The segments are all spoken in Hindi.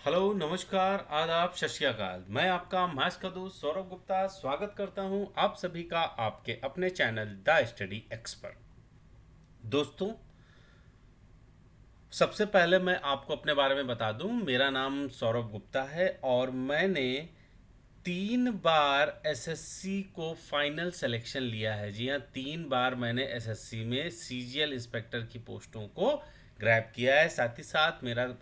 हेलो, नमस्कार, आदाब, सत श्री अकाल। मैं आपका मैथ्स का दोस्त सौरभ गुप्ता स्वागत करता हूं आप सभी का आपके अपने चैनल द स्टडी एक्सपर्ट। दोस्तों, सबसे पहले मैं आपको अपने बारे में बता दूं, मेरा नाम सौरभ गुप्ता है और मैंने 3 बार एसएससी को फाइनल सिलेक्शन लिया है। जी हाँ, 3 बार मैंने एसएससी में सीजीएल इंस्पेक्टर की पोस्टों को ग्रैब किया है। साथ ही साथ मेरा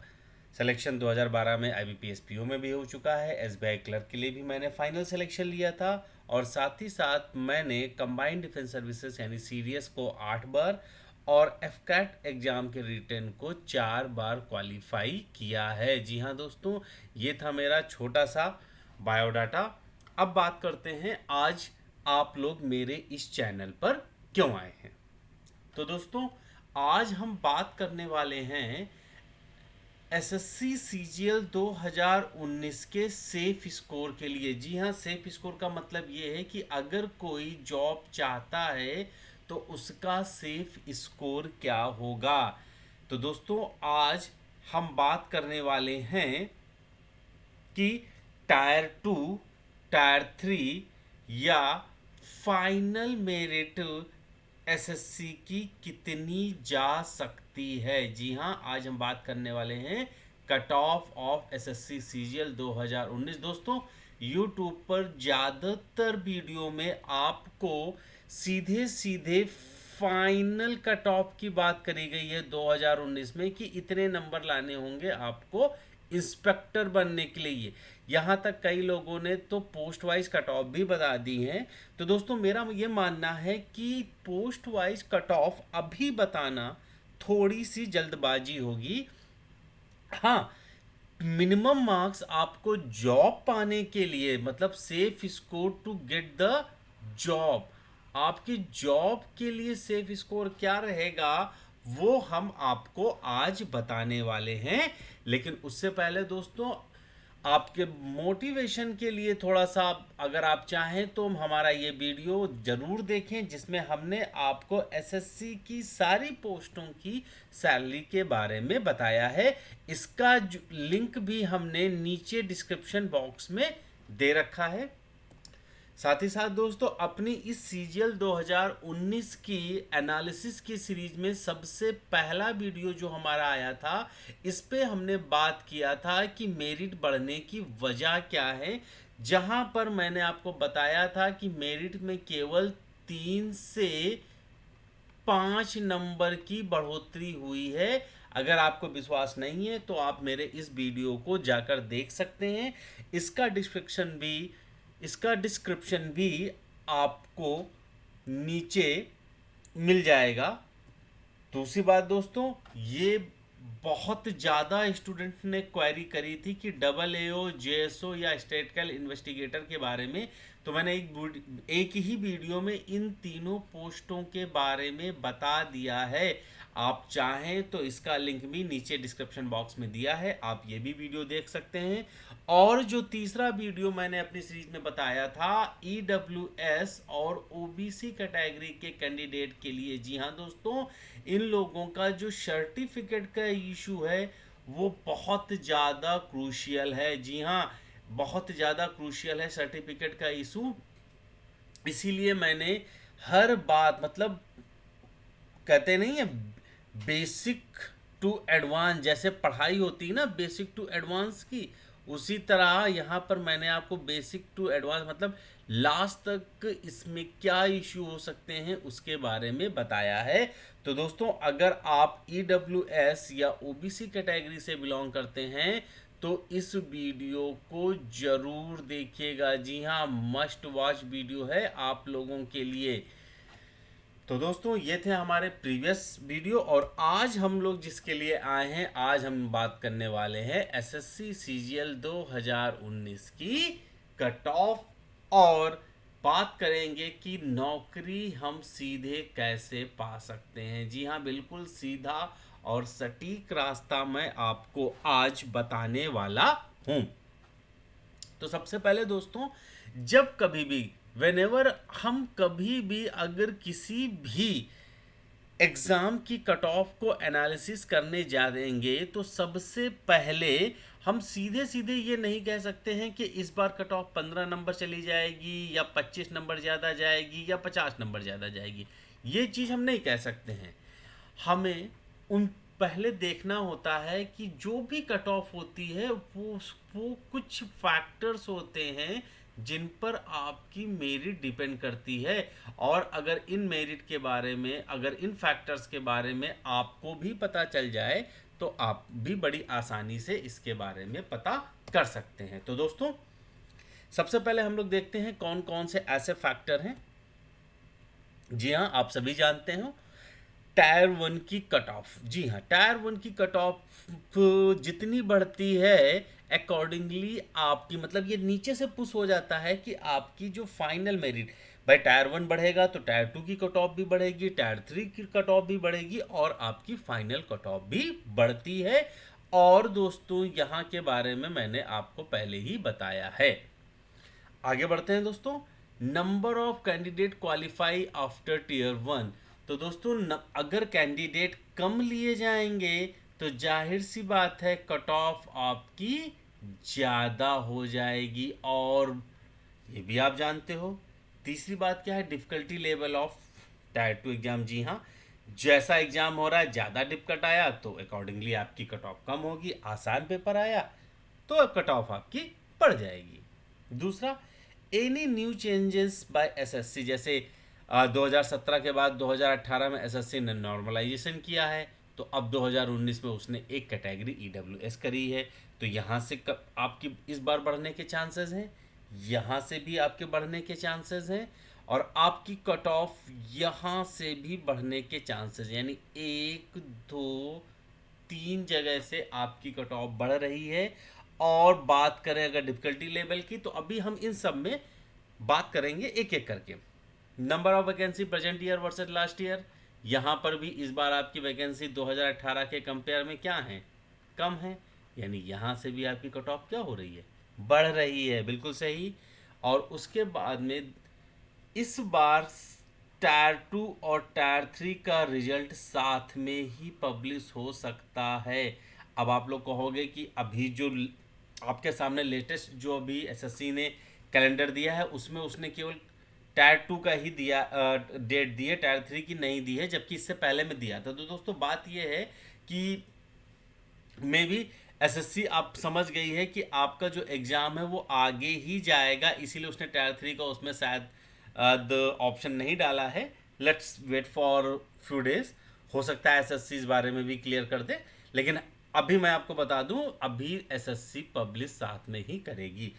सिलेक्शन 2012 में आईबीपीएस पीओ में भी हो चुका है। एसबीआई क्लर्क के लिए भी मैंने फाइनल सिलेक्शन लिया था और साथ ही साथ मैंने कंबाइंड डिफेंस सर्विसेज यानी सीडीएस को 8 बार और एफकैट एग्जाम के रिटर्न को 4 बार क्वालिफाई किया है। जी हाँ दोस्तों, ये था मेरा छोटा सा बायोडाटा। अब बात करते हैं आज आप लोग मेरे इस चैनल पर क्यों आए हैं। तो दोस्तों, आज हम बात करने वाले हैं एसएससी सीजीएल 2019 के सेफ स्कोर के लिए। जी हाँ, सेफ स्कोर का मतलब ये है कि अगर कोई जॉब चाहता है तो उसका सेफ स्कोर क्या होगा। तो दोस्तों, आज हम बात करने वाले हैं कि टायर 2, टायर 3 या फाइनल मेरिट एसएससी की कितनी जा सकती है। जी हाँ, आज हम बात करने वाले हैं cut off of SSC CGL 2019। दोस्तों, यूट्यूब पर ज़्यादातर वीडियो में आपको सीधे सीधे फाइनल कट ऑफ की बात करी गई है 2019 में कि इतने नंबर लाने होंगे आपको इंस्पेक्टर बनने के लिए। यहाँ तक कई लोगों ने तो पोस्ट वाइज कट ऑफ भी बता दी हैं। तो दोस्तों, मेरा ये मानना है कि पोस्ट वाइज कट ऑफ अभी बताना थोड़ी सी जल्दबाजी होगी। हाँ, मिनिमम मार्क्स आपको जॉब पाने के लिए, मतलब safe score to get the job, आपकी जॉब के लिए सेफ स्कोर क्या रहेगा वो हम आपको आज बताने वाले हैं। लेकिन उससे पहले दोस्तों, आपके मोटिवेशन के लिए थोड़ा सा अगर आप चाहें तो हमारा ये वीडियो ज़रूर देखें जिसमें हमने आपको एसएससी की सारी पोस्टों की सैलरी के बारे में बताया है। इसका लिंक भी हमने नीचे डिस्क्रिप्शन बॉक्स में दे रखा है। साथ ही साथ दोस्तों, अपनी इस सीजीएल 2019 की एनालिसिस की सीरीज में सबसे पहला वीडियो जो हमारा आया था, इस पे हमने बात किया था कि मेरिट बढ़ने की वजह क्या है। जहां पर मैंने आपको बताया था कि मेरिट में केवल 3 से 5 नंबर की बढ़ोतरी हुई है। अगर आपको विश्वास नहीं है तो आप मेरे इस वीडियो को जाकर देख सकते हैं। इसका डिस्क्रिप्शन भी इसका डिस्क्रिप्शन भी आपको नीचे मिल जाएगा। दूसरी बात दोस्तों, ये बहुत ज़्यादा स्टूडेंट ने क्वेरी करी थी कि डबल एओ, जेएसओ या स्टेटिकल इन्वेस्टिगेटर के बारे में। तो मैंने एक ही वीडियो में इन तीनों पोस्टों के बारे में बता दिया है। आप चाहें तो इसका लिंक भी नीचे डिस्क्रिप्शन बॉक्स में दिया है, आप ये भी वीडियो देख सकते हैं। और जो तीसरा वीडियो मैंने अपनी सीरीज में बताया था ईडब्ल्यूएस और ओबीसी कैटेगरी के कैंडिडेट के लिए, जी हाँ दोस्तों, इन लोगों का जो सर्टिफिकेट का इशू है वो बहुत ज़्यादा क्रूशियल है। जी हाँ, बहुत ज़्यादा क्रूशियल है सर्टिफिकेट का इशू। इसीलिए मैंने हर बात, मतलब कहते नहीं है बेसिक टू एडवांस, जैसे पढ़ाई होती है ना बेसिक टू एडवांस की, उसी तरह यहाँ पर मैंने आपको बेसिक टू एडवांस मतलब लास्ट तक इसमें क्या इश्यू हो सकते हैं उसके बारे में बताया है। तो दोस्तों, अगर आप ईडब्ल्यूएस या ओबीसी कैटेगरी से बिलोंग करते हैं तो इस वीडियो को जरूर देखिएगा। जी हाँ, मस्ट वॉच वीडियो है आप लोगों के लिए। तो दोस्तों, ये थे हमारे प्रीवियस वीडियो और आज हम लोग जिसके लिए आए हैं, आज हम बात करने वाले हैं एसएससी सीजीएल 2019 की कट ऑफ और बात करेंगे कि नौकरी हम सीधे कैसे पा सकते हैं। जी हाँ, बिल्कुल सीधा और सटीक रास्ता मैं आपको आज बताने वाला हूँ। तो सबसे पहले दोस्तों, जब कभी भी वेनेवर हम कभी भी अगर किसी भी एग्ज़ाम की कट ऑफ को एनालिसिस करने जाएंगे तो सबसे पहले हम सीधे सीधे ये नहीं कह सकते हैं कि इस बार कट ऑफ 15 नंबर चली जाएगी या 25 नंबर ज़्यादा जाएगी या 50 नंबर ज़्यादा जाएगी। ये चीज़ हम नहीं कह सकते हैं। हमें उन पहले देखना होता है कि जो भी कट ऑफ होती है वो कुछ फैक्टर्स होते हैं जिन पर आपकी मेरिट डिपेंड करती है। और अगर इन मेरिट के बारे में, अगर इन फैक्टर्स के बारे में आपको भी पता चल जाए तो आप भी बड़ी आसानी से इसके बारे में पता कर सकते हैं। तो दोस्तों, सबसे पहले हम लोग देखते हैं कौन कौन से ऐसे फैक्टर हैं। जी हाँ, आप सभी जानते हो टायर वन की कट ऑफ। जी हाँ, टायर वन की कट ऑफ जितनी बढ़ती है अकॉर्डिंगली आपकी, मतलब ये नीचे से पुश हो जाता है कि आपकी जो फाइनल मेरिट, भाई टायर वन बढ़ेगा तो टायर टू की कट ऑफ भी बढ़ेगी, टायर थ्री की कट ऑफ भी बढ़ेगी और आपकी फाइनल कट ऑफ भी बढ़ती है। और दोस्तों, यहाँ के बारे में मैंने आपको पहले ही बताया है। आगे बढ़ते हैं दोस्तों। Number of candidate qualify after tier one. तो दोस्तों, अगर कैंडिडेट कम लिए जाएंगे तो जाहिर सी बात है कट ऑफ आपकी ज़्यादा हो जाएगी। और ये भी आप जानते हो, तीसरी बात क्या है, difficulty level of tier two exam. जी हाँ, जैसा एग्ज़ाम हो रहा है, ज़्यादा डिफ़िकल्ट आया तो अकॉर्डिंगली आपकी कट ऑफ कम होगी, आसान पेपर आया तो कट ऑफ आपकी बढ़ जाएगी। दूसरा, any new changes by SSC, जैसे 2017 के बाद 2018 में एसएससी ने नॉर्मलाइजेशन किया है, तो अब 2019 में उसने एक कैटेगरी ईडब्ल्यूएस करी है। तो यहाँ से आपकी इस बार बढ़ने के चांसेस हैं, यहाँ से भी आपके बढ़ने के चांसेस हैं, और आपकी कट ऑफ यहाँ से भी बढ़ने के चांसेस, यानी एक दो तीन जगह से आपकी कट ऑफ बढ़ रही है। और बात करें अगर डिफिकल्टी लेवल की, तो अभी हम इन सब में बात करेंगे एक एक करके। Number of vacancy present year versus last year, यहाँ पर भी इस बार आपकी वैकेंसी 2018 के कंपेयर में क्या है, कम है, यानी यहाँ से भी आपकी कट ऑफ क्या हो रही है, बढ़ रही है, बिल्कुल सही। और उसके बाद में इस बार टायर टू और टायर थ्री का रिजल्ट साथ में ही पब्लिश हो सकता है। अब आप लोग कहोगे कि अभी जो आपके सामने लेटेस्ट जो अभी एसएससी ने कैलेंडर दिया है उसमें उसने केवल टायर टू का ही दिया, डेट दी है, टायर थ्री की नहीं दी है, जबकि इससे पहले में दिया था। तो दोस्तों, बात यह है कि मे बी एसएससी आप समझ गई है कि आपका जो एग्ज़ाम है वो आगे ही जाएगा, इसीलिए उसने टायर थ्री का उसमें शायद द ऑप्शन नहीं डाला है। Let's wait for few days, हो सकता है एसएससी इस बारे में भी क्लियर कर दे। लेकिन अभी मैं आपको बता दूं, अभी एसएससी पब्लिश साथ में ही करेगी।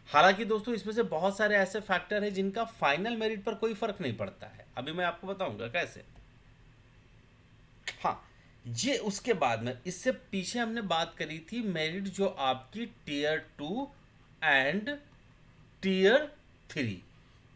हालांकि दोस्तों, इसमें से बहुत सारे ऐसे फैक्टर हैं जिनका फाइनल मेरिट पर कोई फर्क नहीं पड़ता है, अभी मैं आपको बताऊंगा कैसे। हाँ, ये उसके बाद में, इससे पीछे हमने बात करी थी मेरिट जो आपकी tier two and tier three,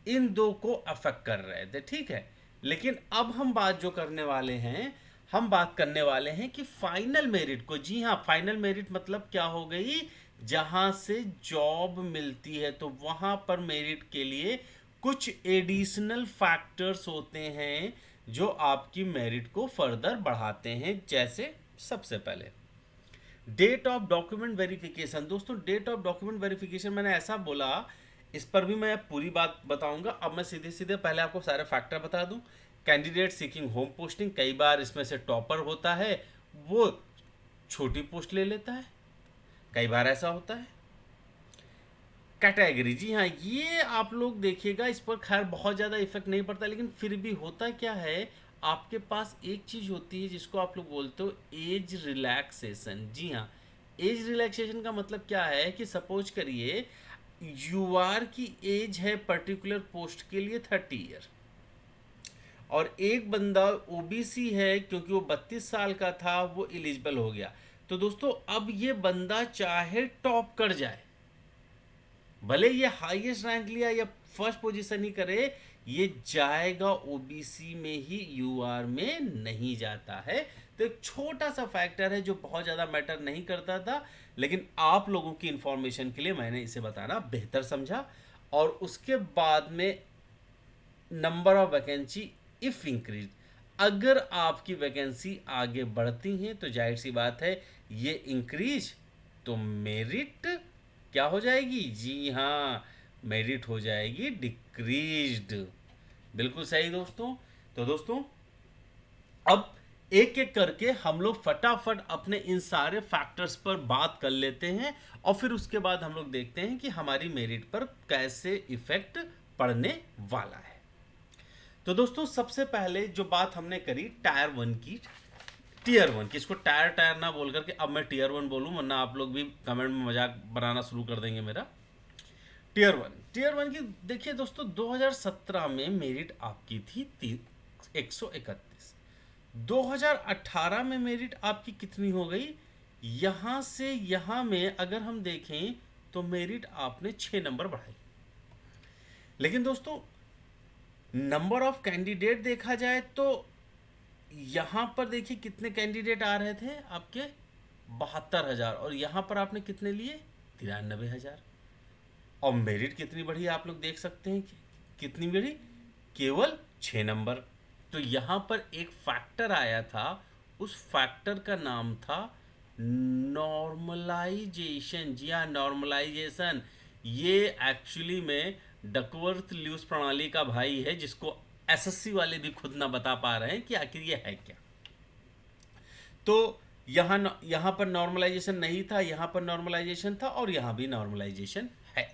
इन दो को अफेक्ट कर रहे थे, ठीक है। लेकिन अब हम बात जो करने वाले हैं, हम बात करने वाले हैं कि फाइनल मेरिट को। जी हाँ, फाइनल मेरिट मतलब क्या हो गई, जहां से जॉब मिलती है तो वहां पर मेरिट के लिए कुछ एडिशनल फैक्टर्स होते हैं जो आपकी मेरिट को फर्दर बढ़ाते हैं। जैसे सबसे पहले डेट ऑफ डॉक्यूमेंट वेरिफिकेशन। दोस्तों, डेट ऑफ डॉक्यूमेंट वेरिफिकेशन मैंने ऐसा बोला, इस पर भी मैं पूरी बात बताऊंगा। अब मैं सीधे सीधे पहले आपको सारे फैक्टर बता दूं। कैंडिडेट सीकिंग होम पोस्टिंग, कई बार इसमें से टॉपर होता है वो छोटी पोस्ट ले लेता है, कई बार ऐसा होता है। कैटेगरी, जी हाँ, ये आप लोग देखिएगा, इस पर खैर बहुत ज़्यादा इफेक्ट नहीं पड़ता, लेकिन फिर भी होता क्या है, आपके पास एक चीज़ होती है जिसको आप लोग बोलते हो एज रिलैक्सेशन। जी हाँ, एज रिलैक्सेशन का मतलब क्या है कि सपोज करिए यूआर की एज है पर्टिकुलर पोस्ट के लिए 30 ईयर, और एक बंदा ओबीसी है क्योंकि वो 32 साल का था, वो एलिजिबल हो गया। तो दोस्तों, अब ये बंदा चाहे टॉप कर जाए, भले ये हाईएस्ट रैंक लिया या फर्स्ट पोजीशन ही करे, ये जाएगा ओबीसी में ही, यूआर में नहीं जाता है। तो एक छोटा सा फैक्टर है जो बहुत ज़्यादा मैटर नहीं करता था, लेकिन आप लोगों की इंफॉर्मेशन के लिए मैंने इसे बताना बेहतर समझा। और उसके बाद में number of vacancy if increase, अगर आपकी वैकेंसी आगे बढ़ती हैं तो जाहिर सी बात है ये इंक्रीज, तो मेरिट क्या हो जाएगी? जी हाँ, मेरिट हो जाएगी डिक्रीज्ड। बिल्कुल सही दोस्तों। तो दोस्तों अब एक एक करके हम लोग फटाफट अपने इन सारे फैक्टर्स पर बात कर लेते हैं और फिर उसके बाद हम लोग देखते हैं कि हमारी मेरिट पर कैसे इफेक्ट पड़ने वाला है। तो दोस्तों सबसे पहले जो बात हमने करी टायर वन की, टीयर वन की, इसको टायर टायर ना बोल करके अब मैं टीयर वन बोलूँ, वरना आप लोग भी कमेंट में मजाक बनाना शुरू कर देंगे मेरा। टीयर वन की देखिए दोस्तों, 2017 में मेरिट आपकी थी 131। 2018 में मेरिट आपकी कितनी हो गई? यहां से यहां में अगर हम देखें तो मेरिट आपने 6 नंबर बढ़ाई। लेकिन दोस्तों नंबर ऑफ कैंडिडेट देखा जाए तो यहां पर देखिए कितने कैंडिडेट आ रहे थे आपके, 72,000, और यहां पर आपने कितने लिए? 93,000। और मेरिट कितनी बढ़ी आप लोग देख सकते हैं कि कितनी बढ़ी? केवल 6 नंबर। तो यहां पर एक फैक्टर आया था, उस फैक्टर का नाम था नॉर्मलाइजेशन। जी हाँ, नॉर्मलाइजेशन। ये एक्चुअली में डकवर्थ ल्यूस प्रणाली का भाई है, जिसको एसएससी वाले भी खुद ना बता पा रहे हैं कि आखिर ये है क्या। तो यहाँ पर नॉर्मलाइजेशन नहीं था, यहाँ पर नॉर्मलाइजेशन था, और यहाँ भी नॉर्मलाइजेशन है।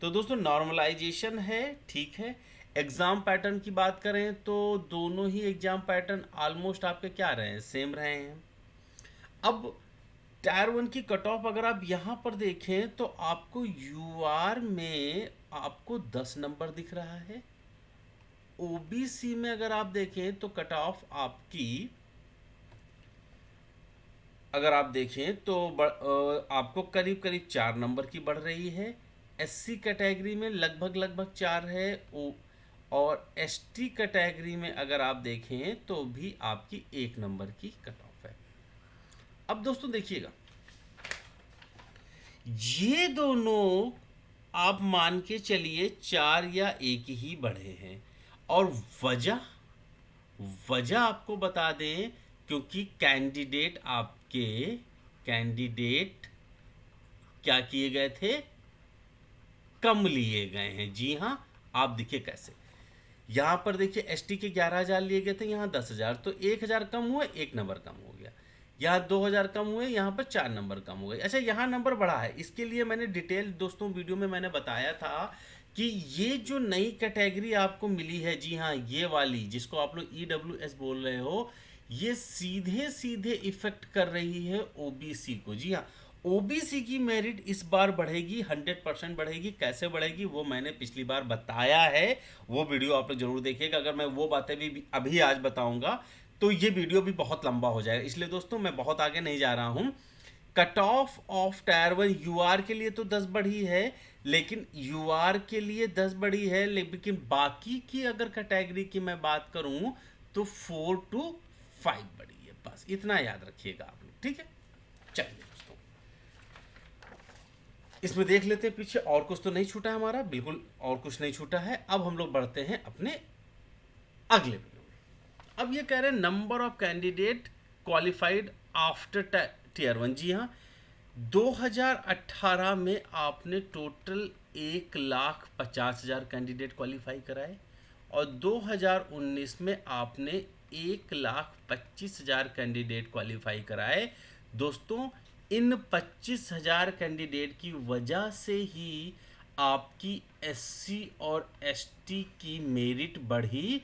तो दोस्तों नॉर्मलाइजेशन है, ठीक है। एग्जाम पैटर्न की बात करें तो दोनों ही एग्जाम पैटर्न ऑलमोस्ट आपके क्या रहे हैं? सेम रहे हैं। अब टायर वन की कट ऑफ अगर आप यहाँ पर देखें तो आपको यूआर में आपको 10 नंबर दिख रहा है। ओबीसी में अगर आप देखें तो कट ऑफ आपकी अगर आप देखें तो आपको करीब करीब 4 नंबर की बढ़ रही है। एससी कैटेगरी में लगभग 4 है। और एसटी कैटेगरी में अगर आप देखें तो भी आपकी 1 नंबर की कट ऑफ है। अब दोस्तों देखिएगा, ये दोनों आप मान के चलिए 4 या 1 ही बढ़े हैं। और वजह वजह आपको बता दें, क्योंकि कैंडिडेट क्या किए गए थे? कम लिए गए हैं। जी हाँ, आप देखिए कैसे, यहां पर देखिए एसटी के 11,000 लिए गए थे, यहां 10,000, तो 1,000 कम हुए, 1 नंबर कम हो गया। यहाँ 2,000 कम हुए, यहाँ पर 4 नंबर कम हो गए। अच्छा, यहाँ नंबर बढ़ा है, इसके लिए मैंने डिटेल दोस्तों वीडियो में मैंने बताया था कि ये जो नई कैटेगरी आपको मिली है, जी हाँ ये वाली जिसको आप लोग ईडब्ल्यूएस बोल रहे हो, ये सीधे सीधे इफेक्ट कर रही है ओबीसी को। जी हाँ, ओबीसी की मेरिट इस बार बढ़ेगी, 100% बढ़ेगी। कैसे बढ़ेगी वो मैंने पिछली बार बताया है, वो वीडियो आप लोग जरूर देखिएगा। अगर मैं वो बातें भी अभी आज बताऊंगा तो ये वीडियो भी बहुत लंबा हो जाएगा, इसलिए दोस्तों मैं बहुत आगे नहीं जा रहा हूं। Cut off of tier one UR के लिए तो 10 बढ़ी है, लेकिन यूआर के लिए 10 बढ़ी है, लेकिन बाकी की अगर कैटेगरी की मैं बात करूं तो 4 to 5 बढ़ी है। बस इतना याद रखिएगा आप लोग, ठीक है। चलिए दोस्तों, इसमें देख लेते हैं पीछे और कुछ तो नहीं छूटा है हमारा, बिल्कुल और कुछ नहीं छूटा है। अब हम लोग बढ़ते हैं अपने अगले वीडियो में। अब ये कह रहे हैं number of candidate qualified after tier one. जी हाँ, 2018 में आपने टोटल 1,50,000 कैंडिडेट क्वालिफाई कराए, और 2019 में आपने 1,25,000 कैंडिडेट क्वालिफाई कराए। दोस्तों इन 25,000 कैंडिडेट की वजह से ही आपकी एससी और एसटी की मेरिट बढ़ी,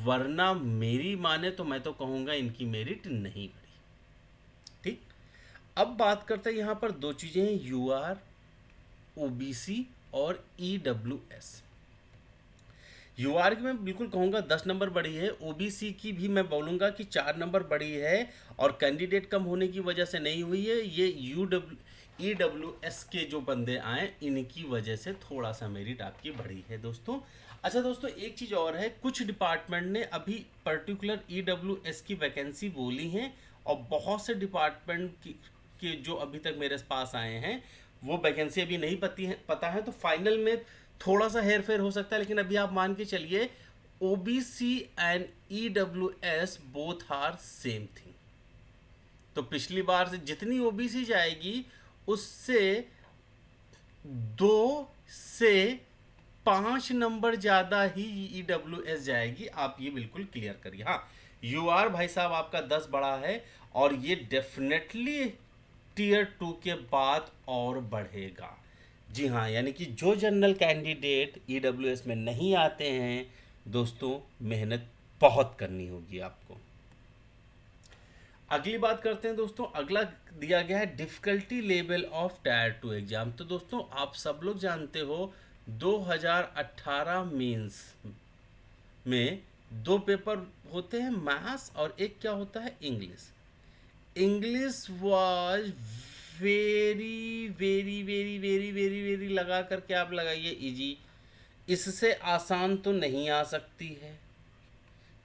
वरना मेरी माने तो मैं तो कहूँगा इनकी मेरिट नहीं बढ़ी। ठीक, अब बात करते हैं यहाँ पर दो चीज़ें हैं, यूआर, ओबीसी और ईडब्ल्यूएस। यूआर की मैं बिल्कुल कहूँगा 10 नंबर बढ़ी है, ओबीसी की भी मैं बोलूँगा कि 4 नंबर बढ़ी है, और कैंडिडेट कम होने की वजह से नहीं हुई है, ये ईडब्ल्यूएस के जो बंदे आए इनकी वजह से थोड़ा सा मेरिट आपकी बढ़ी है दोस्तों। अच्छा दोस्तों, एक चीज़ और है, कुछ डिपार्टमेंट ने अभी पर्टिकुलर ईडब्ल्यूएस की वैकेंसी बोली हैं, और बहुत से डिपार्टमेंट के जो अभी तक मेरे पास आए हैं वो वैकेंसी अभी नहीं पता है, तो फाइनल में थोड़ा सा हेर फेर हो सकता है, लेकिन अभी आप मान के चलिए OBC and EWS both are same thing. तो पिछली बार से जितनी ओबीसी जाएगी उससे 2 से 5 नंबर ज़्यादा ही ईडब्ल्यूएस जाएगी। आप ये बिल्कुल क्लियर करिए। हाँ, यूआर भाई साहब आपका 10 बड़ा है और ये डेफिनेटली टीयर 2 के बाद और बढ़ेगा। जी हाँ, यानी कि जो जनरल कैंडिडेट ईडब्ल्यूएस में नहीं आते हैं दोस्तों, मेहनत बहुत करनी होगी आपको। अगली बात करते हैं दोस्तों। अगला दिया गया है difficulty level of tyre 2 exam. तो दोस्तों आप सब लोग जानते हो 2018 मेंस में 2 पेपर होते हैं, मैथ्स और एक क्या होता है, English. English was very very very very very very लगा करके आप लगाइए इजी। इससे आसान तो नहीं आ सकती है,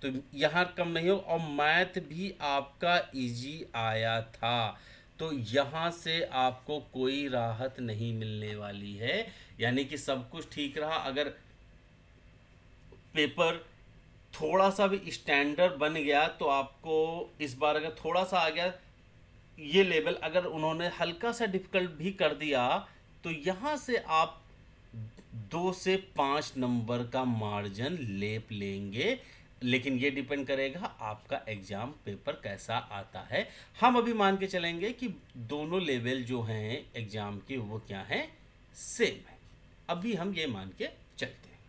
तो यहाँ कम नहीं हो। और मैथ भी आपका इजी आया था, तो यहाँ से आपको कोई राहत नहीं मिलने वाली है। यानी कि सब कुछ ठीक रहा, अगर पेपर थोड़ा सा भी स्टैंडर्ड बन गया तो आपको इस बार अगर थोड़ा सा आ गया ये लेवल, अगर उन्होंने हल्का सा डिफिकल्ट भी कर दिया तो यहाँ से आप 2 से 5 नंबर का मार्जिन लेप लेंगे। लेकिन ये डिपेंड करेगा आपका एग्ज़ाम पेपर कैसा आता है। हम अभी मान के चलेंगे कि दोनों लेवल जो हैं एग्ज़ाम के वो क्या हैं, सेम है। अभी हम ये मान के चलते हैं,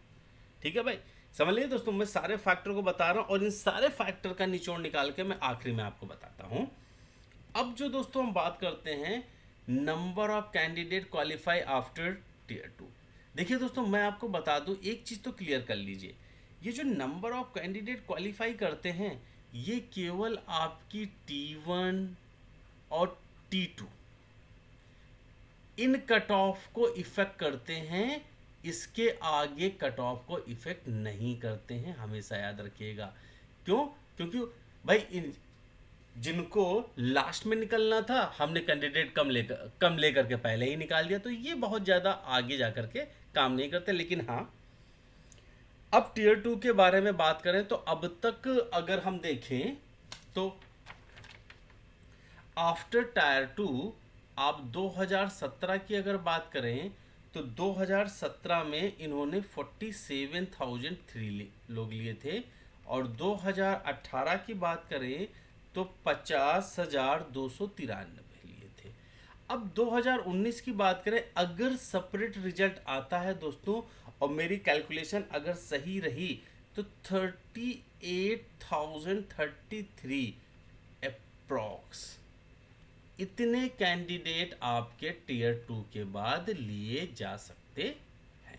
ठीक है भाई। समझ लीजिए दोस्तों, मैं सारे फैक्टर को बता रहा हूँ और इन सारे फैक्टर का निचोड़ निकाल के मैं आखिरी में आपको बताता हूँ। अब जो दोस्तों हम बात करते हैं number of candidate qualify after tier 2। देखिए दोस्तों, मैं आपको बता दूं, एक चीज़ तो क्लियर कर लीजिए, ये जो नंबर ऑफ कैंडिडेट क्वालिफाई करते हैं ये केवल आपकी T1 और T2 इन कट ऑफ को इफेक्ट करते हैं। इसके आगे कट ऑफ को इफेक्ट नहीं करते हैं, हमेशा याद रखिएगा। क्यों? क्योंकि भाई जिनको लास्ट में निकलना था हमने कैंडिडेट कम लेकर के पहले ही निकाल दिया, तो ये बहुत ज़्यादा आगे जाकर के काम नहीं करते। लेकिन हाँ, अब टीयर 2 के बारे में बात करें तो अब तक अगर हम देखें तो आफ्टर टायर 2 आप 2017 की अगर बात करें तो 2017 में इन्होंने 47,003 लोग लिए थे, और 2018 की बात करें तो 50,293 लिए थे। अब 2019 की बात करें, अगर सेपरेट रिजल्ट आता है दोस्तों और मेरी कैलकुलेशन अगर सही रही तो 38,033 अप्रॉक्स इतने कैंडिडेट आपके टीयर 2 के बाद लिए जा सकते हैं।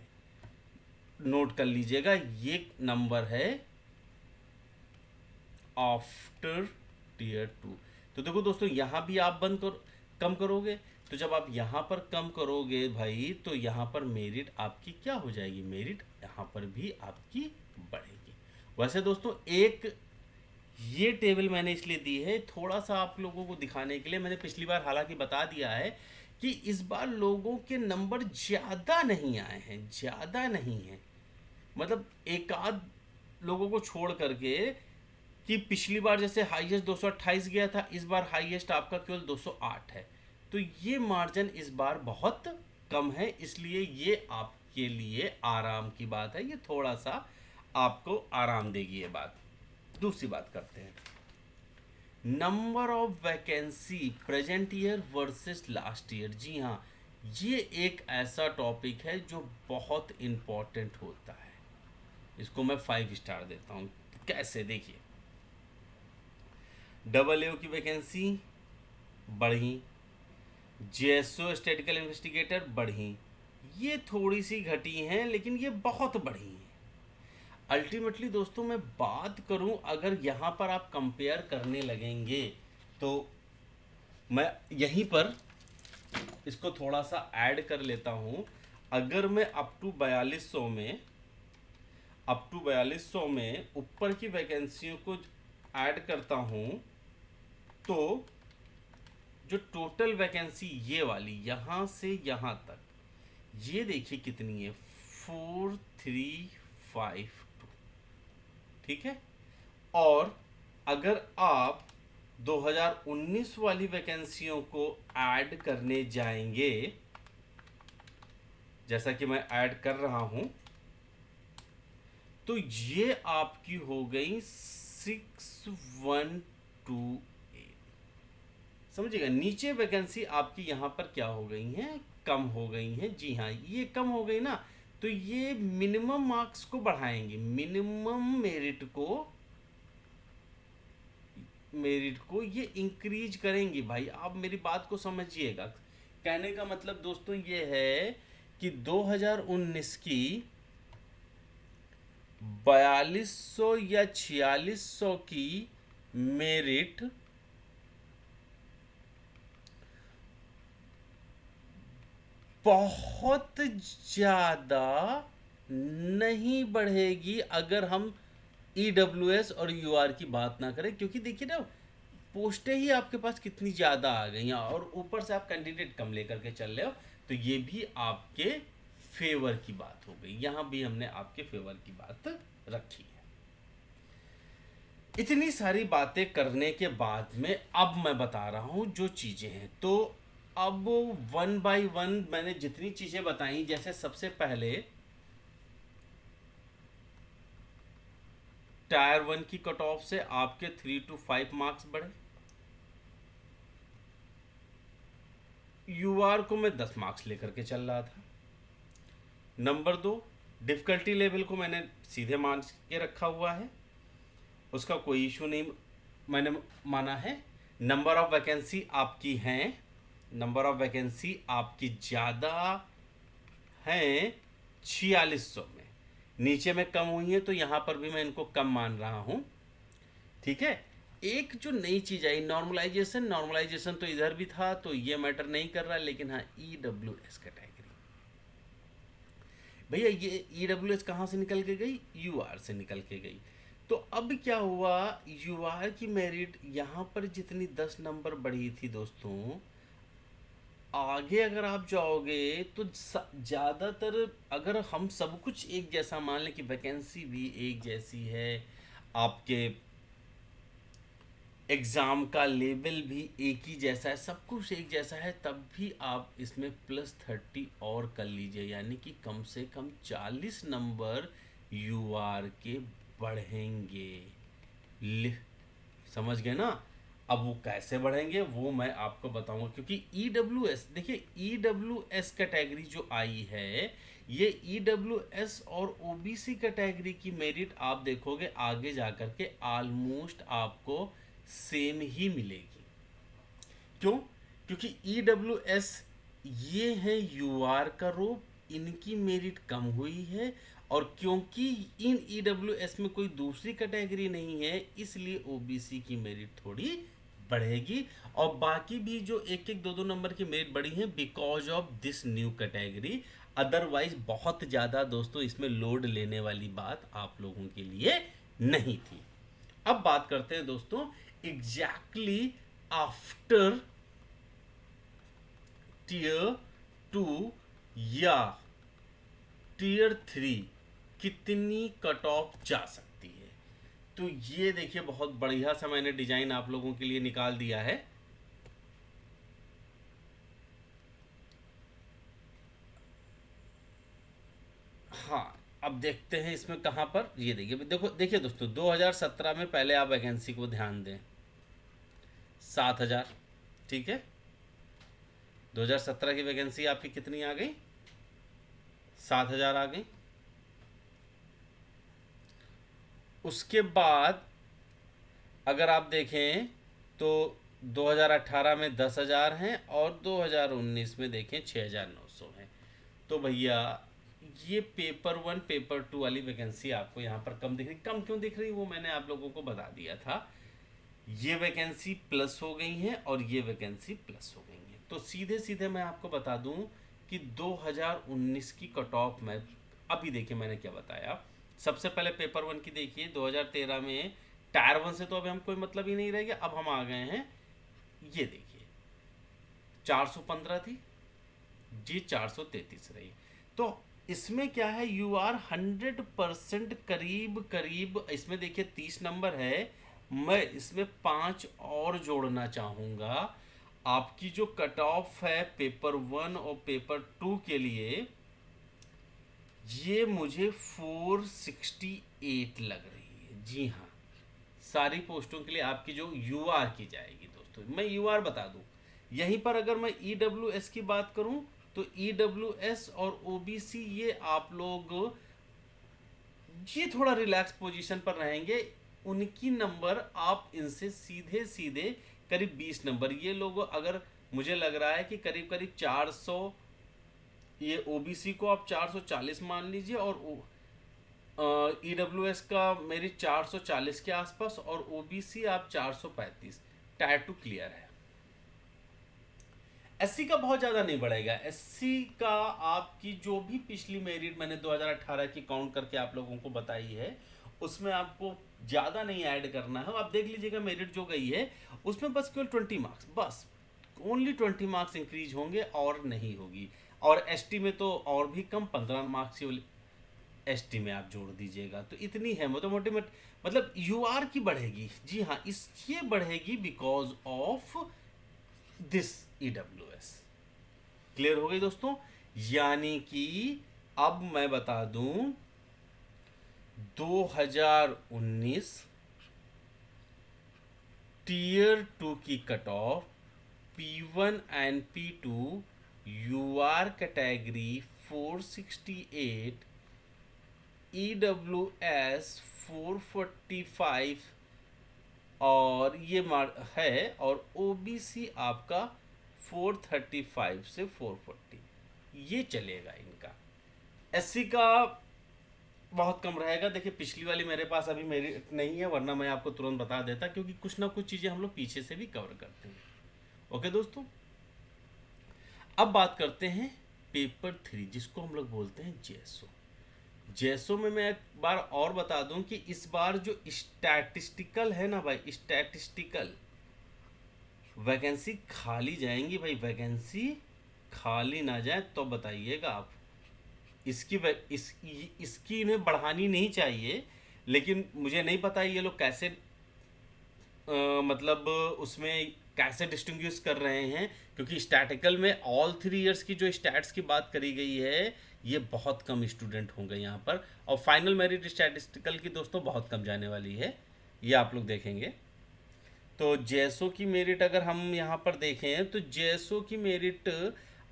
नोट कर लीजिएगा, ये नंबर है आफ्टर टीयर 2। तो देखो दोस्तों, यहाँ भी आप कम करोगे, तो जब आप यहाँ पर कम करोगे भाई तो यहाँ पर मेरिट आपकी क्या हो जाएगी, मेरिट यहाँ पर भी आपकी बढ़ेगी। वैसे दोस्तों एक ये टेबल मैंने इसलिए दी है थोड़ा सा आप लोगों को दिखाने के लिए। मैंने पिछली बार हालांकि बता दिया है कि इस बार लोगों के नंबर ज़्यादा नहीं आए हैं, ज़्यादा नहीं है, मतलब एक आध लोगों को छोड़ करके, कि पिछली बार जैसे हाईएस्ट 228 गया था, इस बार हाईएस्ट आपका केवल 208 है। तो ये मार्जिन इस बार बहुत कम है, इसलिए ये आपके लिए आराम की बात है, ये थोड़ा सा आपको आराम देगी ये बात। दूसरी बात करते हैं, number of vacancy present year versus last year. जी हाँ, ये एक ऐसा टॉपिक है जो बहुत इम्पोर्टेंट होता है। इसको मैं 5 स्टार देता हूँ। कैसे, देखिए, AA की वैकेंसी बढ़ी, JSO स्टैटिकल इन्वेस्टिगेटर बढ़ी, ये थोड़ी सी घटी हैं लेकिन ये बहुत बढ़ी हैं। अल्टीमेटली दोस्तों मैं बात करूं, अगर यहाँ पर आप कंपेयर करने लगेंगे तो मैं यहीं पर इसको थोड़ा सा ऐड कर लेता हूं। अगर मैं अप टू 4200 में ऊपर की वैकेंसियों को ऐड करता हूं तो जो टोटल वैकेंसी ये वाली यहाँ से यहाँ तक, ये देखिए कितनी है, 4352। ठीक है। और अगर आप 2019 वाली वैकेंसियों को ऐड करने जाएंगे, जैसा कि मैं ऐड कर रहा हूं, तो ये आपकी हो गई 6128। समझिएगा, नीचे वैकेंसी आपकी यहां पर क्या हो गई हैं, कम हो गई हैं। जी हाँ, ये कम हो गई ना, तो ये मिनिमम मार्क्स को बढ़ाएंगे, मिनिमम मेरिट को ये इंक्रीज करेंगी। भाई आप मेरी बात को समझिएगा। कहने का मतलब दोस्तों ये है कि 2019 की 4200 या 4600 की मेरिट बहुत ज़्यादा नहीं बढ़ेगी अगर हम ईडब्ल्यूएस और यूआर की बात ना करें, क्योंकि देखिए ना, पोस्टें ही आपके पास कितनी ज़्यादा आ गई हैं और ऊपर से आप कैंडिडेट कम लेकर के चल रहे हो, तो ये भी आपके फेवर की बात हो गई। यहाँ भी हमने आपके फेवर की बात रखी है। इतनी सारी बातें करने के बाद में अब मैं बता रहा हूँ जो चीज़ें हैं। तो अब वन बाय वन मैंने जितनी चीज़ें बताई, जैसे सबसे पहले टायर 1 की कट ऑफ से आपके 3 to 5 मार्क्स बढ़े। यूआर को मैं 10 मार्क्स लेकर के चल रहा था। नंबर 2, डिफ़िकल्टी लेवल को मैंने सीधे मान के रखा हुआ है, उसका कोई इशू नहीं मैंने माना है। नंबर ऑफ वैकेंसी आपकी हैं, नंबर ऑफ वैकेंसी आपकी ज़्यादा हैं 4600 में, नीचे में कम हुई है, तो यहाँ पर भी मैं इनको कम मान रहा हूँ। ठीक है। एक जो नई चीज़ आई, नॉर्मलाइजेशन, नॉर्मलाइजेशन तो इधर भी था, तो ये मैटर नहीं कर रहा, लेकिन हाँ ईडब्ल्यूएस कैटेगरी, भैया ये ईडब्ल्यूएस कहाँ से निकल के गई, यूआर से निकल के गई। तो अब क्या हुआ, यूआर की मेरिट यहाँ पर जितनी 10 नंबर बढ़ी थी दोस्तों, आगे अगर आप जाओगे तो ज़्यादातर, अगर हम सब कुछ एक जैसा मान लें कि वैकेंसी भी एक जैसी है, आपके एग्ज़ाम का लेवल भी एक ही जैसा है, सब कुछ एक जैसा है, तब भी आप इसमें +30 और कर लीजिए, यानी कि कम से कम 40 नंबर यूआर के बढ़ेंगे। समझ गए ना। अब वो कैसे बढ़ेंगे वो मैं आपको बताऊंगा, क्योंकि ईडब्ल्यूएस, देखिए ईडब्ल्यूएस कैटेगरी जो आई है, ये ईडब्ल्यूएस और ओबीसी कैटेगरी की मेरिट आप देखोगे आगे जाकर के ऑलमोस्ट आपको सेम ही मिलेगी। क्यों? क्योंकि ईडब्ल्यूएस ये है यूआर का रूप, इनकी मेरिट कम हुई है, और क्योंकि इन ईडब्ल्यूएस में कोई दूसरी कैटेगरी नहीं है, इसलिए ओबीसी की मेरिट थोड़ी बढ़ेगी। और बाकी भी जो एक एक दो दो नंबर की मेरिट बढ़ी है because of this new category, otherwise बहुत ज़्यादा दोस्तों इसमें लोड लेने वाली बात आप लोगों के लिए नहीं थी। अब बात करते हैं दोस्तों एग्जैक्टली आफ्टर टीयर 2 या टीयर 3 कितनी कट ऑफ जा सकती है। तो ये देखिए बहुत बढ़िया सा मैंने डिजाइन आप लोगों के लिए निकाल दिया है। हाँ, अब देखते हैं इसमें कहाँ पर, ये देखिए, देखो देखिए दोस्तों, 2017 में पहले आप वैकेंसी को ध्यान दें, 7000, ठीक है। 2017 की वैकेंसी आपकी कितनी आ गई, 7000 आ गई। उसके बाद अगर आप देखें तो 2018 में 10,000 हैं और 2019 में देखें 6,900 हैं। तो भैया ये पेपर 1 पेपर 2 वाली वैकेंसी आपको यहाँ पर कम दिख रही। कम क्यों दिख रही वो मैंने आप लोगों को बता दिया था, ये वैकेंसी प्लस हो गई हैं और ये वैकेंसी प्लस हो गई हैं। तो सीधे सीधे मैं आपको बता दूं कि 2019 की कट ऑफ में अभी देखिए मैंने क्या बताया। सबसे पहले पेपर 1 की देखिए, 2013 में टायर 1 से तो अभी हम कोई मतलब ही नहीं रह गया, अब हम आ गए हैं, ये देखिए 415 थी जी, 433 रही। तो इसमें क्या है, यू आर 100% करीब करीब, इसमें देखिए 30 नंबर है, मैं इसमें 5 और जोड़ना चाहूँगा। आपकी जो कट ऑफ है पेपर 1 और पेपर 2 के लिए, ये मुझे 468 लग रही है। जी हाँ, सारी पोस्टों के लिए आपकी जो यू आर की जाएगी दोस्तों, मैं यू आर बता दूं। यहीं पर अगर मैं ई डब्ल्यू एस की बात करूं, तो ई डब्ल्यू एस और ओ बी सी, ये आप लोग ये थोड़ा रिलैक्स पोजीशन पर रहेंगे। उनकी नंबर आप इनसे सीधे सीधे करीब 20 नंबर, ये लोग अगर, मुझे लग रहा है कि करीब करीब 400, ये ओबीसी को आप 440 मान लीजिए, और ई डब्ल्यू एस का मेरी 440 के आसपास, और ओबीसी आप 435। टायर टू क्लियर है। एससी का बहुत ज़्यादा नहीं बढ़ेगा। एससी का आपकी जो भी पिछली मेरिट मैंने 2018 की काउंट करके आप लोगों को बताई है, उसमें आपको ज़्यादा नहीं ऐड करना है। आप देख लीजिएगा मेरिट जो गई है उसमें बस केवल 20 मार्क्स, बस ओनली 20 मार्क्स इंक्रीज होंगे और नहीं होगी। और एसटी में तो और भी कम, 15 मार्क्स की एसटी में आप जोड़ दीजिएगा, तो इतनी है मोटा मोटी मतलब यू आर की बढ़ेगी। जी हाँ, इस ये बढ़ेगी because of this E W S. Clear हो गई दोस्तों? यानी कि अब मैं बता दूं, 2019 टीयर 2 की cut off P1 and P2 UR category 468, EWS 445, और ये है, और OBC आपका 435 से 440, ये चलेगा इनका। एससी का बहुत कम रहेगा। देखिए पिछली वाली मेरे पास अभी मेरी नहीं है, वरना मैं आपको तुरंत बता देता, क्योंकि कुछ ना कुछ चीज़ें हम लोग पीछे से भी कवर करते हैं। ओके दोस्तों, अब बात करते हैं पेपर 3, जिसको हम लोग बोलते हैं जेएसओ। जेएसओ में मैं एक बार और बता दूं कि इस बार जो स्टैटिस्टिकल है ना भाई, स्टैटिस्टिकल वैकेंसी खाली जाएंगी भाई। वैकेंसी खाली ना जाए तो बताइएगा आप। इसकी इन्हें बढ़ानी नहीं चाहिए, लेकिन मुझे नहीं पता ये लोग कैसे मतलब उसमें कैसे डिस्टिंग्विश कर रहे हैं, क्योंकि स्टैटिकल में ऑल 3 इयर्स की जो स्टैट्स की बात करी गई है, ये बहुत कम स्टूडेंट होंगे यहाँ पर। और फाइनल मेरिट स्टैटिस्टिकल की दोस्तों बहुत कम जाने वाली है, ये आप लोग देखेंगे। तो जेएसओ की मेरिट अगर हम यहाँ पर देखें, तो जेएसओ की मेरिट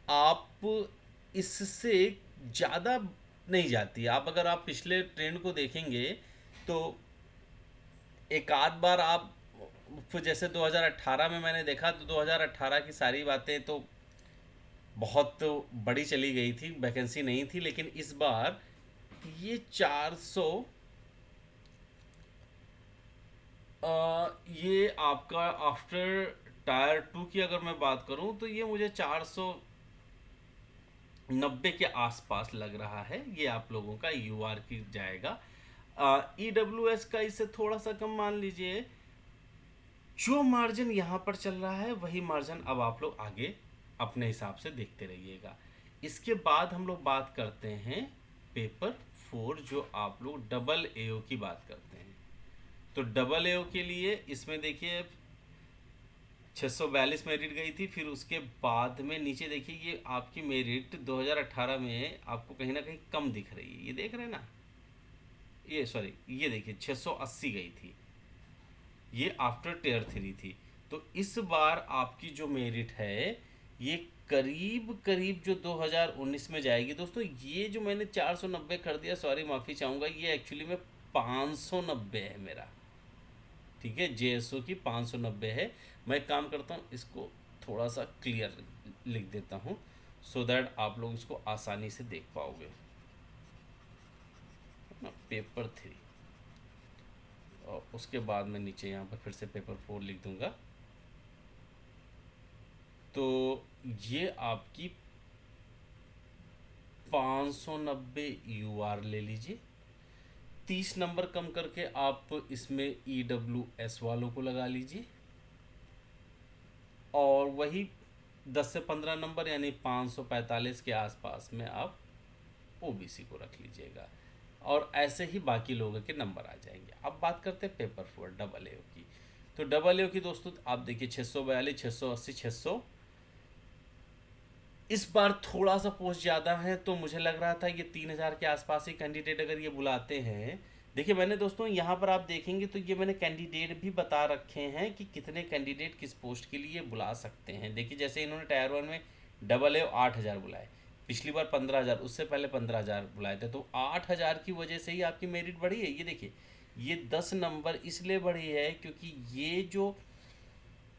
आप इससे ज़्यादा नहीं जाती। आप अगर आप पिछले ट्रेंड को देखेंगे, तो एक आध बार आप, फिर जैसे 2018 में मैंने देखा, तो 2018 की सारी बातें तो बहुत बड़ी चली गई थी, वैकेंसी नहीं थी। लेकिन इस बार ये 400, ये आपका आफ्टर टायर 2 की अगर मैं बात करूं, तो ये मुझे 490 के आसपास लग रहा है। ये आप लोगों का यू आर की जाएगा। ई डब्ल्यू एस का इससे थोड़ा सा कम मान लीजिए। जो मार्जिन यहाँ पर चल रहा है वही मार्जिन अब आप लोग आगे अपने हिसाब से देखते रहिएगा। इसके बाद हम लोग बात करते हैं पेपर 4, जो आप लोग डबल एओ की बात करते हैं। तो डबल एओ के लिए इसमें देखिए 642 मेरिट गई थी। फिर उसके बाद में नीचे देखिए, ये आपकी मेरिट 2018 में आपको कहीं ना कहीं कम दिख रही है। ये देख रहे हैं ना, ये सॉरी, ये देखिए 680 गई थी, ये आफ्टर टियर 3 थी। तो इस बार आपकी जो मेरिट है, ये करीब करीब जो 2019 में जाएगी दोस्तों। ये जो मैंने 490 कर दिया, सॉरी माफ़ी चाहूँगा, ये एक्चुअली में 590 है मेरा। ठीक है, जेएसओ की 590 है। मैं एक काम करता हूँ, इसको थोड़ा सा क्लियर लिख देता हूँ, सो दैट आप लोग इसको आसानी से देख पाओगे ना। पेपर 3, और उसके बाद मैं नीचे यहाँ पर फिर से पेपर 4 लिख दूँगा। तो ये आपकी 590 यू आर ले लीजिए। 30 नंबर कम करके आप इसमें ई डब्ल्यू एस वालों को लगा लीजिए, और वही 10 से 15 नंबर यानी 545 के आसपास में आप ओबीसी को रख लीजिएगा, और ऐसे ही बाकी लोगों के नंबर आ जाएंगे। अब बात करते हैं पेपर 4 डबल ए की। तो डबल ए की दोस्तों आप देखिए 642, 680, 600, इस बार थोड़ा सा पोस्ट ज़्यादा है, तो मुझे लग रहा था ये 3000 के आसपास ही कैंडिडेट अगर ये बुलाते हैं। देखिए मैंने दोस्तों यहाँ पर आप देखेंगे तो ये मैंने कैंडिडेट भी बता रखे हैं कि कितने कैंडिडेट किस पोस्ट के लिए बुला सकते हैं। देखिए जैसे इन्होंने टायर 1 में डबल ए 8000 बुलाए, पिछली बार 15000, उससे पहले 15000 बुलाए थे, तो 8000 की वजह से ही आपकी मेरिट बढ़ी है। ये देखिए ये 10 नंबर इसलिए बढ़ी है क्योंकि ये जो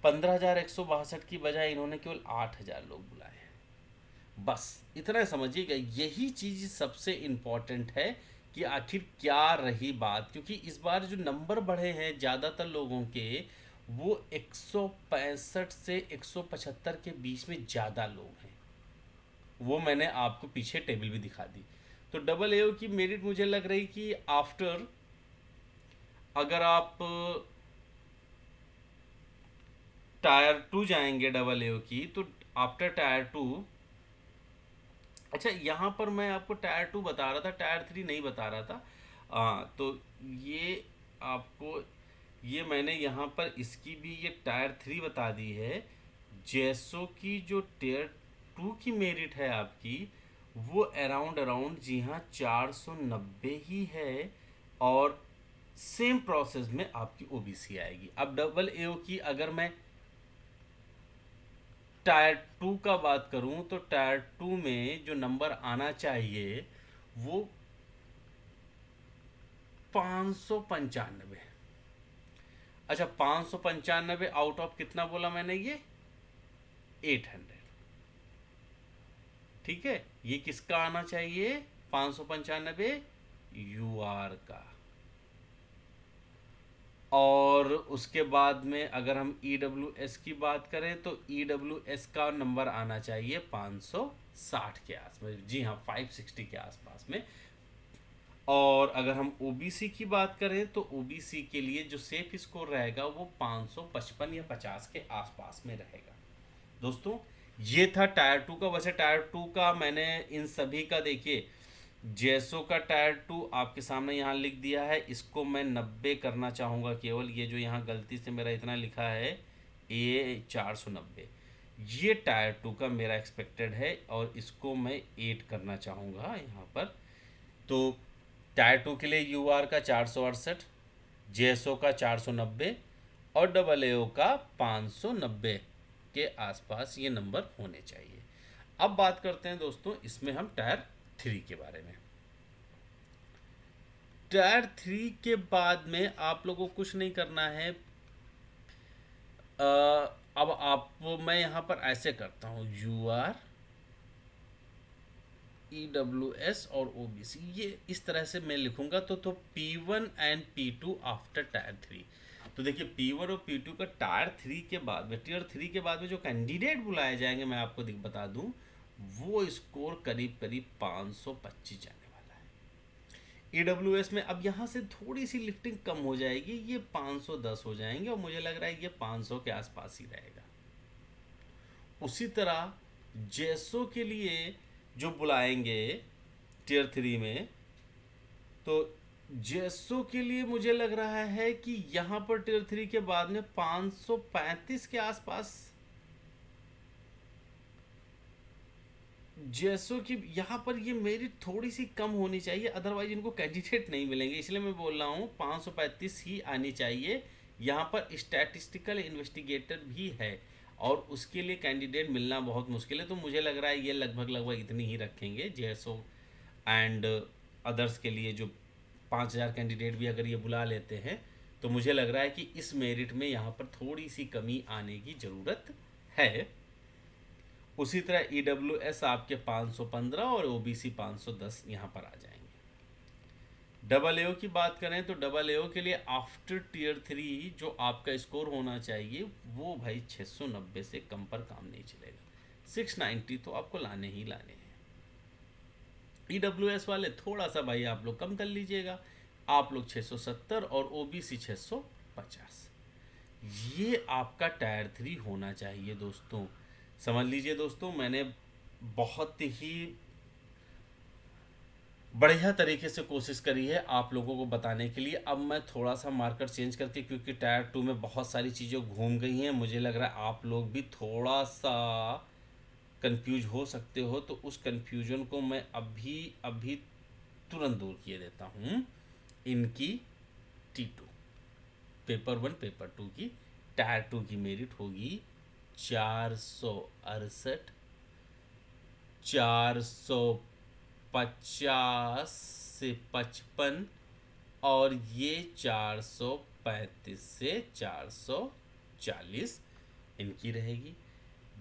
15162 की बजाय इन्होंने केवल 8000 लोग बुलाए हैं। बस इतना समझिएगा, यही चीज़ सबसे इम्पॉर्टेंट है कि आखिर क्या रही बात, क्योंकि इस बार जो नंबर बढ़े हैं ज़्यादातर लोगों के, वो 165 से 175 के बीच में ज़्यादा लोग हैं। वो मैंने आपको पीछे टेबल भी दिखा दी। तो डबल ए की मेरिट मुझे लग रही कि आफ्टर, अगर आप टायर 2 जाएंगे डबल ए की, तो आफ्टर टायर 2, अच्छा यहाँ पर मैं आपको टायर 2 बता रहा था, टायर 3 नहीं बता रहा था। तो ये आपको, ये मैंने यहाँ पर इसकी भी ये टायर 3 बता दी है। जैसो की जो टायर 2 की मेरिट है आपकी, वो अराउंड अराउंड जी हाँ 490 ही है, और सेम प्रोसेस में आपकी ओबीसी आएगी। अब डबल ए की अगर मैं टायर 2 का बात करूं, तो टायर 2 में जो नंबर आना चाहिए वो 595। अच्छा 595 आउट ऑफ कितना बोला मैंने, ये 800। ठीक है, ये किसका आना चाहिए, 595 यूआर का। और उसके बाद में अगर हम EWS की बात करें, तो EWS का नंबर आना चाहिए 560 के आसपास, जी हाँ 560 के आसपास में। और अगर हम ओबीसी की बात करें, तो ओबीसी के लिए जो सेफ स्कोर रहेगा वो 555 या 50 के आसपास में रहेगा। दोस्तों ये था टायर 2 का। वैसे टायर 2 का मैंने इन सभी का, देखिए जैसो का टायर 2 आपके सामने यहाँ लिख दिया है, इसको मैं 90 करना चाहूँगा केवल। ये जो यहाँ गलती से मेरा इतना लिखा है ये 490, ये टायर 2 का मेरा एक्सपेक्टेड है, और इसको मैं 8 करना चाहूँगा यहाँ पर। तो टायर 2 के लिए यूआर का 468, जेएसओ का 490, और डबल एओ का 590 के आसपास ये नंबर होने चाहिए। अब बात करते हैं दोस्तों इसमें हम टायर 3 के बारे में। टायर 3 के बाद में आप लोगों को कुछ नहीं करना है। अब आप, मैं यहाँ पर ऐसे करता हूँ, यूआर, EWS और OBC, ये इस तरह से मैं लिखूंगा। तो P1 and P2 after tyre 3। तो देखिए P1 और P2 का टायर 3 के बाद में, टीयर 3 के बाद में जो कैंडिडेट बुलाए जाएंगे, मैं आपको बता दूं, वो स्कोर करीब करीब 525 जाने वाला है। EWS में अब यहाँ से थोड़ी सी लिफ्टिंग कम हो जाएगी, ये 510 हो जाएंगे, और मुझे लग रहा है ये 500 के आसपास ही रहेगा। उसी तरह जेसो के लिए जो बुलाएंगे टीयर 3 में, तो जेसो के लिए मुझे लग रहा है कि यहाँ पर टीयर 3 के बाद में 535 के आसपास जेसो की, यहाँ पर ये मेरिट थोड़ी सी कम होनी चाहिए, अदरवाइज इनको कैंडिडेट नहीं मिलेंगे। इसलिए मैं बोल रहा हूँ 535 ही आनी चाहिए। यहाँ पर स्टैटिस्टिकल इन्वेस्टिगेटर भी है, और उसके लिए कैंडिडेट मिलना बहुत मुश्किल है। तो मुझे लग रहा है ये लगभग इतनी ही रखेंगे जेएसओ एंड अदर्स के लिए। जो 5000 कैंडिडेट भी अगर ये बुला लेते हैं, तो मुझे लग रहा है कि इस मेरिट में यहाँ पर थोड़ी सी कमी आने की ज़रूरत है। उसी तरह EWS आपके 515 और OBC 510 यहाँ पर आ जाएंगे। डबल एओ की बात करें, तो डबल एओ के लिए आफ्टर टीयर 3 जो आपका स्कोर होना चाहिए, वो भाई 690 से कम पर काम नहीं चलेगा। 690 तो आपको लाने ही लाने हैं। EWS वाले थोड़ा सा भाई आप लोग कम कर लीजिएगा, आप लोग 670 और OBC 650। ये आपका टायर 3 होना चाहिए दोस्तों। समझ लीजिए दोस्तों, मैंने बहुत ही बढ़िया तरीके से कोशिश करी है आप लोगों को बताने के लिए। अब मैं थोड़ा सा मार्कर चेंज करके, क्योंकि टायर 2 में बहुत सारी चीज़ें घूम गई हैं, मुझे लग रहा है आप लोग भी थोड़ा सा कंफ्यूज हो सकते हो, तो उस कंफ्यूजन को मैं अभी अभी तुरंत दूर किए देता हूँ। इनकी T2 पेपर 1 पेपर 2 की टायर 2 की मेरिट होगी 468, 450 से 55, और ये 435 से 440 इनकी रहेगी।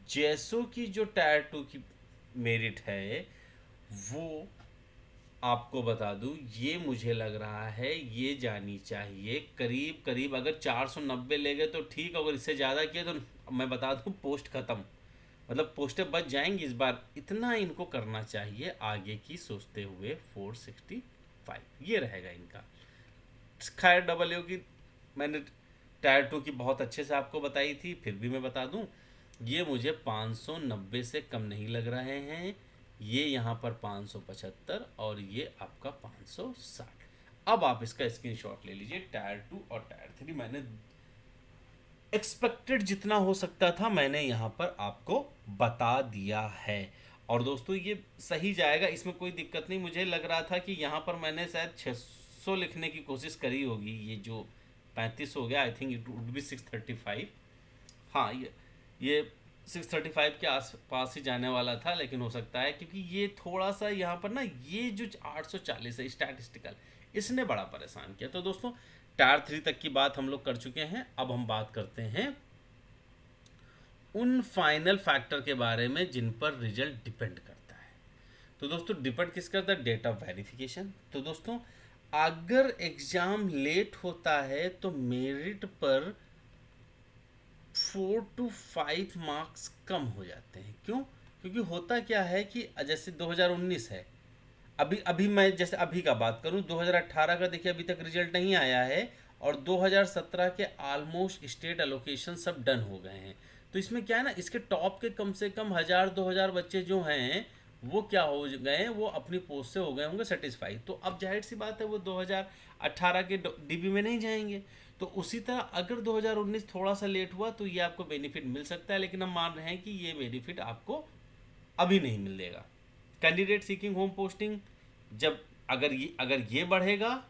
जैसो की जो टायर 2 की मेरिट है वो आपको बता दूं, ये मुझे लग रहा है ये जानी चाहिए करीब करीब, अगर 490 ले गए तो ठीक, अगर इससे ज़्यादा किए तो मैं बता दूं पोस्ट ख़त्म, मतलब पोस्टें बच जाएंगी इस बार, इतना इनको करना चाहिए आगे की सोचते हुए। 465 ये रहेगा इनका। खैर डबल ओ की मैंने टायर 2 की बहुत अच्छे से आपको बताई थी, फिर भी मैं बता दूं, ये मुझे 590 से कम नहीं लग रहे हैं। ये यहाँ पर 575 और ये आपका 560। अब आप इसका स्क्रीनशॉट ले लीजिए। टायर 2 और टायर 3 मैंने एक्सपेक्टेड जितना हो सकता था मैंने यहाँ पर आपको बता दिया है। और दोस्तों ये सही जाएगा, इसमें कोई दिक्कत नहीं। मुझे लग रहा था कि यहाँ पर मैंने शायद 600 लिखने की कोशिश करी होगी, ये जो 35 हो गया, I think it would be 635। हाँ, ये 635 के आसपास ही जाने वाला था, लेकिन हो सकता है क्योंकि ये थोड़ा सा यहाँ पर ना, ये जो 840 है स्टैटिस्टिकल, इसने बड़ा परेशान किया। तो दोस्तों टायर 3 तक की बात हम लोग कर चुके हैं। अब हम बात करते हैं उन फाइनल फैक्टर के बारे में जिन पर रिजल्ट डिपेंड करता है। तो दोस्तों डिपेंड किस करता है? Date of verification. तो दोस्तों अगर एग्जाम लेट होता है तो मेरिट पर 4 to 5 मार्क्स कम हो जाते हैं। क्यों? क्योंकि होता क्या है कि जैसे 2019 है, अभी अभी मैं जैसे अभी का बात करूं, 2018 का देखिए अभी तक रिजल्ट नहीं आया है, और 2017 के ऑलमोस्ट स्टेट एलोकेशन सब डन हो गए हैं। तो इसमें क्या है ना, इसके टॉप के कम से कम 1000-2000 बच्चे जो हैं वो क्या हो गए हैं, वो अपनी पोस्ट से हो गए होंगे सेटिस्फाई। तो अब जाहिर सी बात है वो 2018 के डीबी में नहीं जाएंगे। तो उसी तरह अगर 2019 थोड़ा सा लेट हुआ तो ये आपको बेनिफिट मिल सकता है, लेकिन हम मान रहे हैं कि ये बेनिफिट आपको अभी नहीं मिलेगा। कैंडिडेट सीकिंग होम पोस्टिंग, जब अगर ये बढ़ेगा,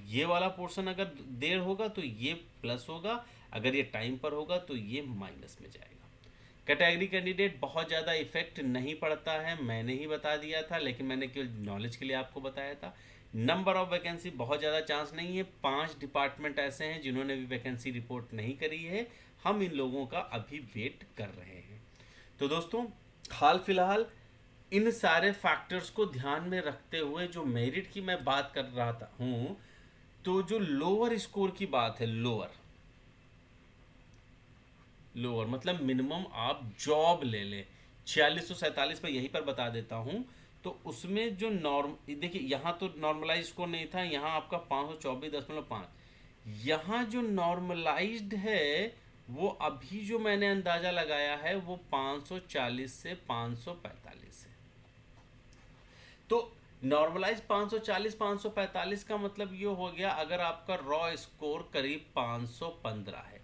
ये वाला पोर्शन अगर देर होगा तो ये प्लस होगा, अगर ये टाइम पर होगा तो ये माइनस में जाएगा। कैटेगरी कैंडिडेट बहुत ज़्यादा इफेक्ट नहीं पड़ता है, मैंने ही बता दिया था, लेकिन मैंने केवल नॉलेज के लिए आपको बताया था। नंबर ऑफ वैकेंसी बहुत ज़्यादा चांस नहीं है। 5 डिपार्टमेंट ऐसे हैं जिन्होंने भी वैकेंसी रिपोर्ट नहीं करी है, हम इन लोगों का अभी वेट कर रहे हैं। तो दोस्तों हाल फिलहाल इन सारे फैक्टर्स को ध्यान में रखते हुए जो मेरिट की मैं बात कर रहा था हूँ, तो जो लोअर स्कोर की बात है, लोअर लोअर मतलब मिनिमम आप जॉब ले लें, 4647 में यहीं पर बता देता हूँ। तो उसमें जो नॉर्म देखिए, यहाँ तो नॉर्मलाइज स्कोर नहीं था, यहाँ आपका 524.5। यहाँ जो नॉर्मलाइज्ड है वो अभी जो मैंने अंदाज़ा लगाया है वो 540 से 545 है। तो नॉर्मलाइज 540 545 का मतलब ये हो गया, अगर आपका रॉ स्कोर करीब 515 है,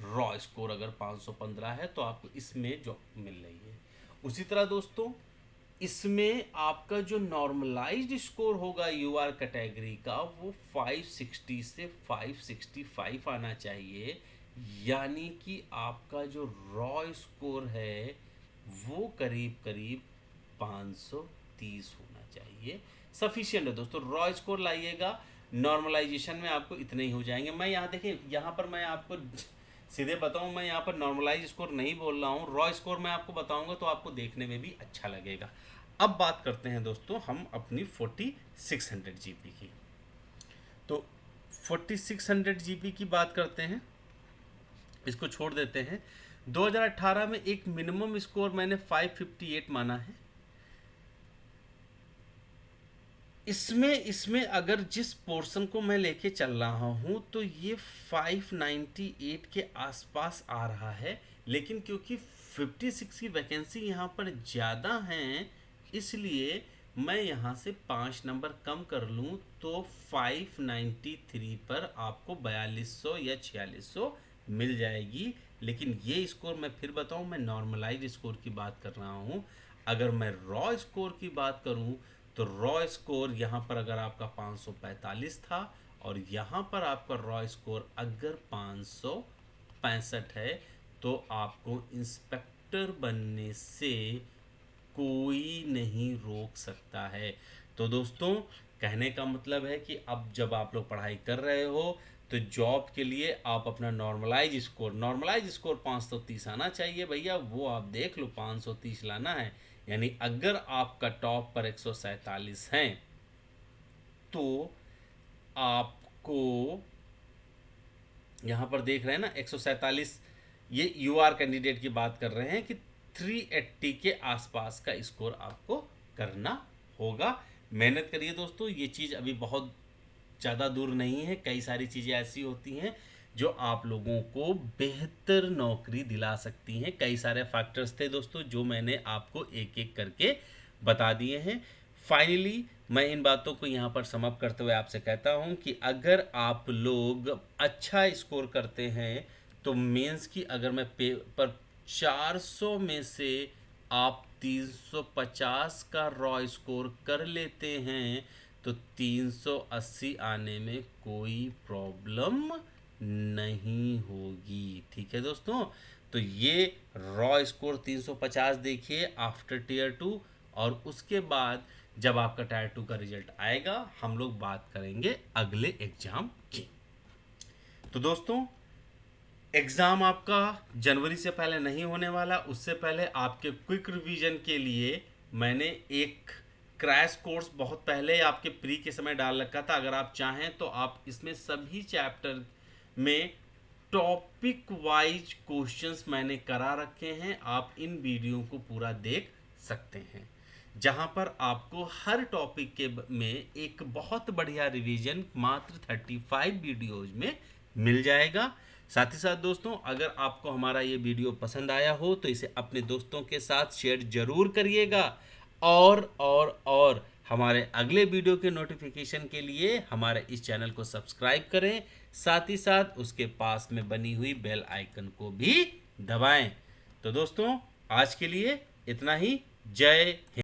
रॉ स्कोर अगर 515 है तो आपको इसमें जॉब मिल रही है। उसी तरह दोस्तों इसमें आपका जो नॉर्मलाइज्ड स्कोर होगा यूआर कैटेगरी का वो 560 से 565 आना चाहिए, यानी कि आपका जो रॉ स्कोर है वो करीब करीब 530 होना चाहिए। सफिशियंट है दोस्तों, रॉ स्कोर लाइएगा, नॉर्मलाइजेशन में आपको इतने ही हो जाएंगे। मैं यहाँ देखिए, यहाँ पर मैं आपको सीधे बताऊँ, मैं यहाँ पर नॉर्मलाइज स्कोर नहीं बोल रहा हूँ, रॉ स्कोर मैं आपको बताऊँगा तो आपको देखने में भी अच्छा लगेगा। अब बात करते हैं दोस्तों हम अपनी 4600 जीपी की। तो 4600 जीपी की बात करते हैं, इसको छोड़ देते हैं। 2018 में एक मिनिमम स्कोर मैंने 558 माना है। इसमें इसमें अगर जिस पोर्शन को मैं लेके चल रहा हूँ तो ये 598 के आसपास आ रहा है, लेकिन क्योंकि 56 की वैकेंसी यहाँ पर ज़्यादा हैं इसलिए मैं यहाँ से 5 नंबर कम कर लूँ तो 593 पर आपको 4200 या 4600 मिल जाएगी। लेकिन ये स्कोर मैं फिर बताऊँ, मैं नॉर्मलाइज स्कोर की बात कर रहा हूँ। अगर मैं रॉ स्कोर की बात करूँ तो रॉ स्कोर यहाँ पर अगर आपका 545 था और यहाँ पर आपका रॉ स्कोर अगर 565 है तो आपको इंस्पेक्टर बनने से कोई नहीं रोक सकता है। तो दोस्तों, कहने का मतलब है कि अब जब आप लोग पढ़ाई कर रहे हो तो जॉब के लिए आप अपना नॉर्मलाइज स्कोर 530 आना चाहिए भैया। वो आप देख लो, 530 लाना है। यानी अगर आपका टॉप पर 147 हैं तो आपको यहाँ पर देख रहे हैं ना 147, ये यूआर कैंडिडेट की बात कर रहे हैं कि 380 के आसपास का स्कोर आपको करना होगा। मेहनत करिए दोस्तों, ये चीज़ अभी बहुत ज़्यादा दूर नहीं है। कई सारी चीज़ें ऐसी होती हैं जो आप लोगों को बेहतर नौकरी दिला सकती हैं। कई सारे फैक्टर्स थे दोस्तों जो मैंने आपको एक एक करके बता दिए हैं। फाइनली मैं इन बातों को यहाँ पर समअप करते हुए आपसे कहता हूँ कि अगर आप लोग अच्छा स्कोर करते हैं तो मेंस की अगर मैं पेपर 400 में से आप 350 का रॉ स्कोर कर लेते हैं तो 380 आने में कोई प्रॉब्लम नहीं होगी। ठीक है दोस्तों, तो ये रॉ स्कोर 350 देखिए आफ्टर टीयर 2, और उसके बाद जब आपका टायर 2 का रिजल्ट आएगा हम लोग बात करेंगे अगले एग्जाम की। तो दोस्तों, एग्ज़ाम आपका जनवरी से पहले नहीं होने वाला। उससे पहले आपके क्विक रिवीजन के लिए मैंने एक क्रैश कोर्स बहुत पहले आपके प्री के समय डाल रखा था। अगर आप चाहें तो आप इसमें सभी चैप्टर में टॉपिक वाइज क्वेश्चंस मैंने करा रखे हैं। आप इन वीडियो को पूरा देख सकते हैं, जहां पर आपको हर टॉपिक के में एक बहुत बढ़िया रिवीजन मात्र 35 वीडियोज में मिल जाएगा। साथ ही साथ दोस्तों, अगर आपको हमारा ये वीडियो पसंद आया हो तो इसे अपने दोस्तों के साथ शेयर जरूर करिएगा, और हमारे अगले वीडियो के नोटिफिकेशन के लिए हमारे इस चैनल को सब्सक्राइब करें। साथ ही साथ उसके पास में बनी हुई बेल आइकन को भी दबाएं। तो दोस्तों, आज के लिए इतना ही। जय हिंद।